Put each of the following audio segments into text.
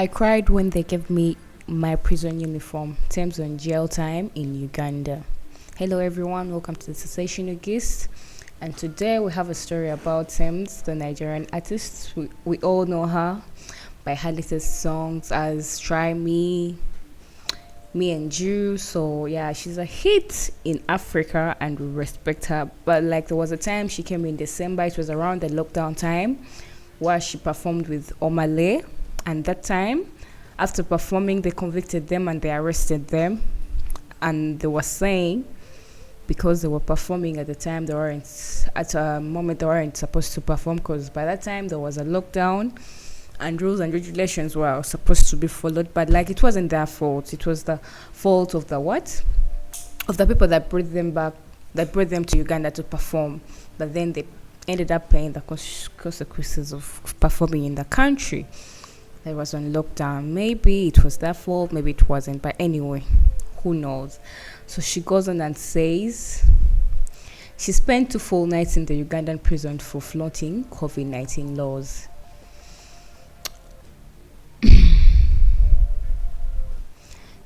I cried when they gave me my prison uniform. Tems on jail time in Uganda. Hello, everyone. Welcome to the Sensational Gist. And today we have a story about Tems, the Nigerian artist. We all know her by her latest songs as Try Me, Me and You. So, yeah, she's a hit in Africa and we respect her. But, there was a time she came in December, it was around the lockdown time, where she performed with Omale. And that time, after performing, they convicted them and they arrested them. And they were saying, because they were performing at the time, they weren't, at a moment, they weren't supposed to perform because by that time there was a lockdown and rules and regulations were supposed to be followed. But it wasn't their fault. It was the fault of the what? Of the people that brought them back, that brought them to Uganda to perform. But then they ended up paying the consequences of performing in the country. That was on lockdown. Maybe it was their fault, maybe it wasn't. But anyway, who knows? So she goes on and says she spent 2 full nights in the Ugandan prison for flaunting COVID-19 laws.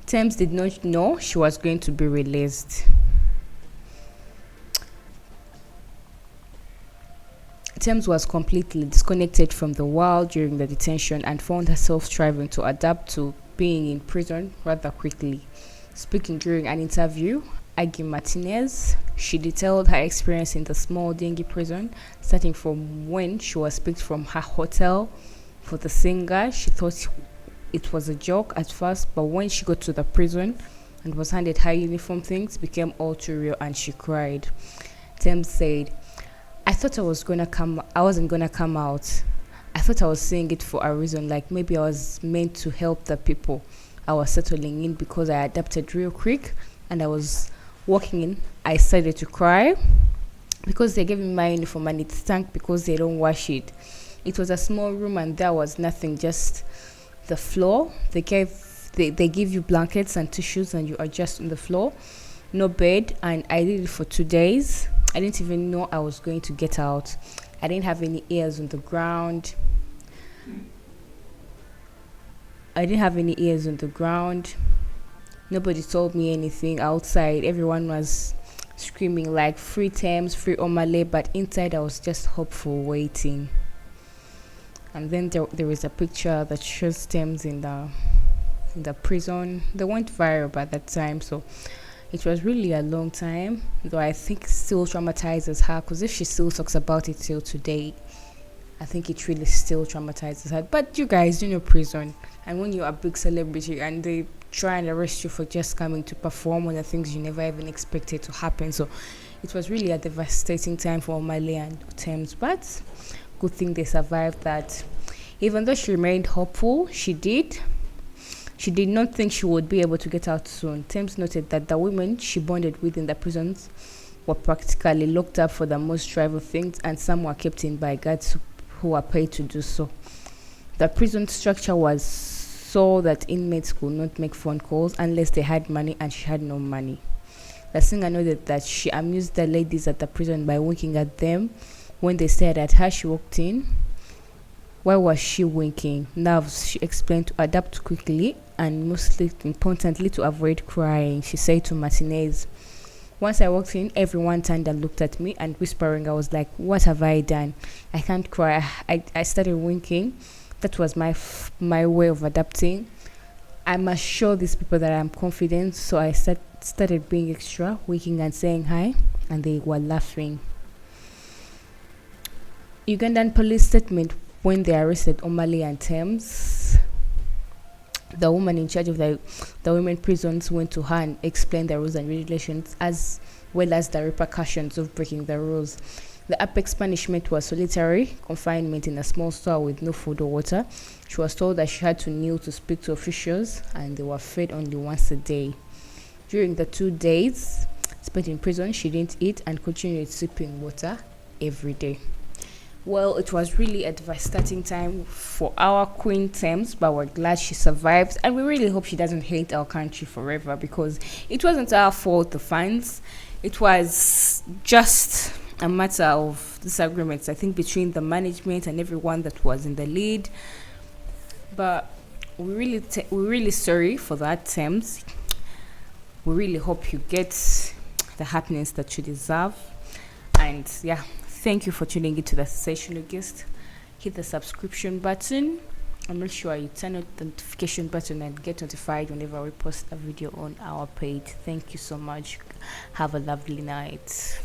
Tems did not know she was going to be released. Tems was completely disconnected from the world during the detention and found herself striving to adapt to being in prison rather quickly. Speaking during an interview, Aggie Martinez, she detailed her experience in the small dingy prison, starting from when she was picked from her hotel for the singer. She thought it was a joke at first, but when she got to the prison and was handed her uniform, things became all too real and she cried. Tems said, I wasn't gonna come out. I thought I was saying it for a reason, maybe I was meant to help the people I was settling in because I adapted real quick and I was walking in. I started to cry because they gave me my uniform and it stank because they don't wash it. It was a small room and there was nothing, just the floor. They give you blankets and tissues and you are just on the floor. No bed, and I did it for 2 days. I didn't even know I was going to get out. I didn't have any ears on the ground. Nobody told me anything outside. Everyone was screaming free Tems, free Omale, but inside I was just hopeful, waiting. And then there is a picture that shows Tems in the prison. They went viral by that time, so it was really a long time, though I think it still traumatizes her, because if she still talks about it till today, I think it really still traumatizes her. But you guys, prison, and when you're a big celebrity and they try and arrest you for just coming to perform on the things you never even expected to happen. So it was really a devastating time for Omale and Tems, but good thing they survived that. Even though she remained hopeful, she did not think she would be able to get out soon. Tems noted that the women she bonded with in the prisons were practically locked up for the most trivial things, and some were kept in by guards who were paid to do so. The prison structure was so that inmates could not make phone calls unless they had money, and she had no money. The singer noted that she amused the ladies at the prison by winking at them when they stared at her. She walked in. Why was she winking? Nerves, she explained, to adapt quickly and mostly importantly to avoid crying. She said to Martinez, once I walked in, everyone turned and looked at me and whispering. I was like, what have I done? I can't cry. I started winking. That was my way of adapting. I must show these people that I'm confident. So I started being extra, winking and saying hi, and they were laughing. Ugandan police statement when they arrested Omale and Tems. The woman in charge of the women prisons went to her and explained the rules and regulations as well as the repercussions of breaking the rules. The apex punishment was solitary confinement in a small store with no food or water. She was told that she had to kneel to speak to officials and they were fed only once a day. During the 2 days spent in prison, she didn't eat and continued sipping water every day. Well, it was really a devastating time for our Queen Tems, but we're glad she survived, and we really hope she doesn't hate our country forever, because it wasn't our fault, the fans. It was just a matter of disagreements, I think, between the management and everyone that was in the lead. But we're really sorry for that, Tems. We really hope you get the happiness that you deserve. And yeah, thank you for tuning into the Sensational Guest. Hit the subscription button and make sure you turn on the notification button and get notified whenever we post a video on our page. Thank you so much. Have a lovely night.